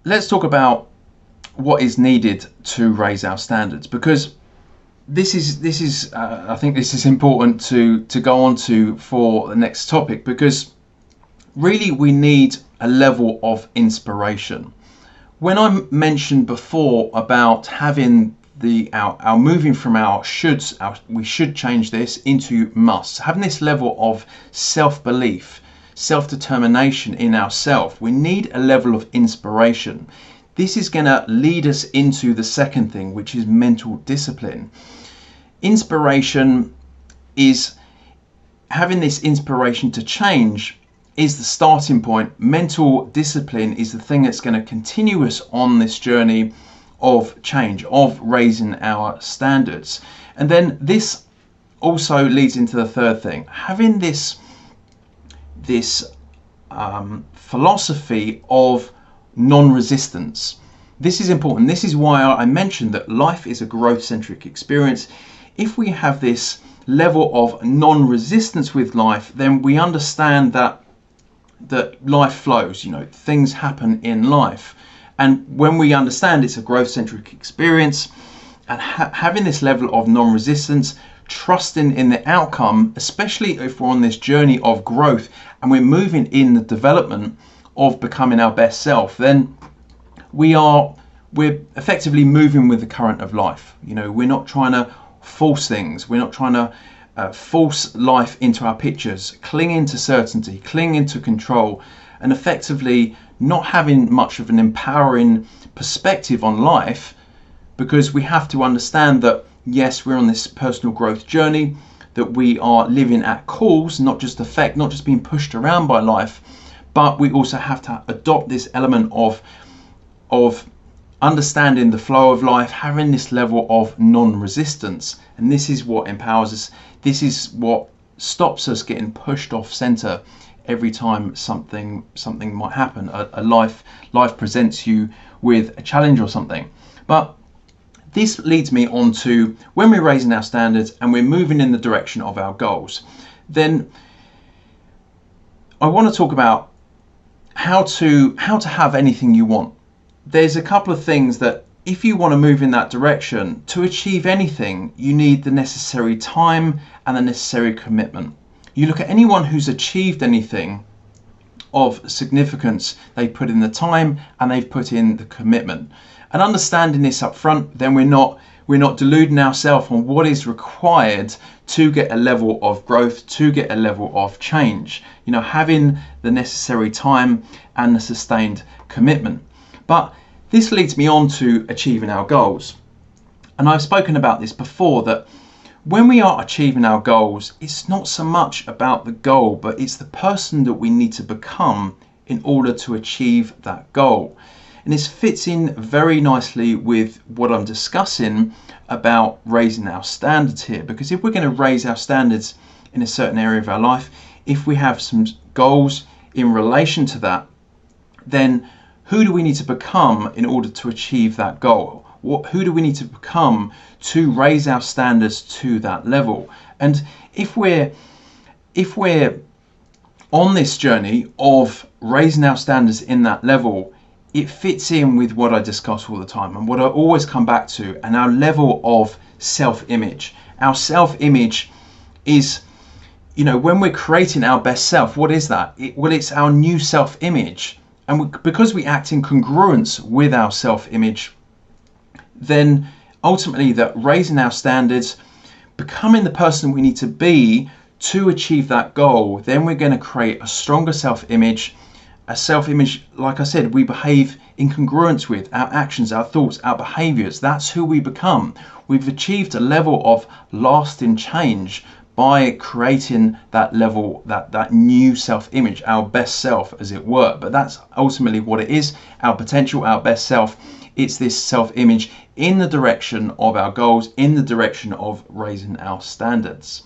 let's talk about what is needed to raise our standards, because this is I think this is important to go on to for the next topic, because really we need a level of inspiration. When I mentioned before about having our moving from our shoulds, we should change this, into musts, having this level of self-belief, self-determination in ourselves, we need a level of inspiration. This is going to lead us into the second thing, which is mental discipline. Inspiration is having this inspiration to change is the starting point. Mental discipline is the thing that's going to continue us on this journey of change, of raising our standards. And then this also leads into the third thing, having this philosophy of non-resistance. This is important. This is why I mentioned that life is a growth-centric experience. If we have this level of non-resistance with life, then we understand that life flows, things happen in life. And when we understand it's a growth-centric experience, and having this level of non-resistance, trusting in the outcome, especially if we're on this journey of growth and we're moving in the development of becoming our best self, then we're effectively moving with the current of life. We're not trying to force things. We're not trying to force life into our pictures, clinging to certainty, clinging to control, and effectively not having much of an empowering perspective on life, because we have to understand that, yes, we're on this personal growth journey, that we are living at cause, not just effect, not just being pushed around by life, but we also have to adopt this element of understanding the flow of life, having this level of non-resistance. And this is what empowers us. This is what stops us getting pushed off center every time something might happen. Life presents you with a challenge or something. But this leads me on to when we're raising our standards and we're moving in the direction of our goals, then I want to talk about how to have anything you want. There's a couple of things that if you want to move in that direction, to achieve anything, you need the necessary time and the necessary commitment. You look at anyone who's achieved anything of significance, they put in the time and they've put in the commitment. And understanding this up front, then we're not deluding ourselves on what is required to get a level of growth, to get a level of change. Having the necessary time and the sustained commitment. But this leads me on to achieving our goals. And I've spoken about this before, that when we are achieving our goals, it's not so much about the goal, but it's the person that we need to become in order to achieve that goal. And this fits in very nicely with what I'm discussing about raising our standards here. Because if we're going to raise our standards in a certain area of our life, if we have some goals in relation to that, then who do we need to become in order to achieve that goal? Who do we need to become to raise our standards to that level? And if we're on this journey of raising our standards in that level, it fits in with what I discuss all the time and what I always come back to, and our level of self-image. Our self-image is, when we're creating our best self, what is that? It's our new self-image. And because we act in congruence with our self-image, then ultimately that raising our standards, becoming the person we need to be to achieve that goal, then we're going to create a stronger self-image. A self-image, like I said, we behave in congruence with our actions, our thoughts, our behaviors. That's who we become. We've achieved a level of lasting change by creating that level, that new self-image, our best self, as it were. But that's ultimately what it is, our potential, our best self. It's this self-image in the direction of our goals, in the direction of raising our standards.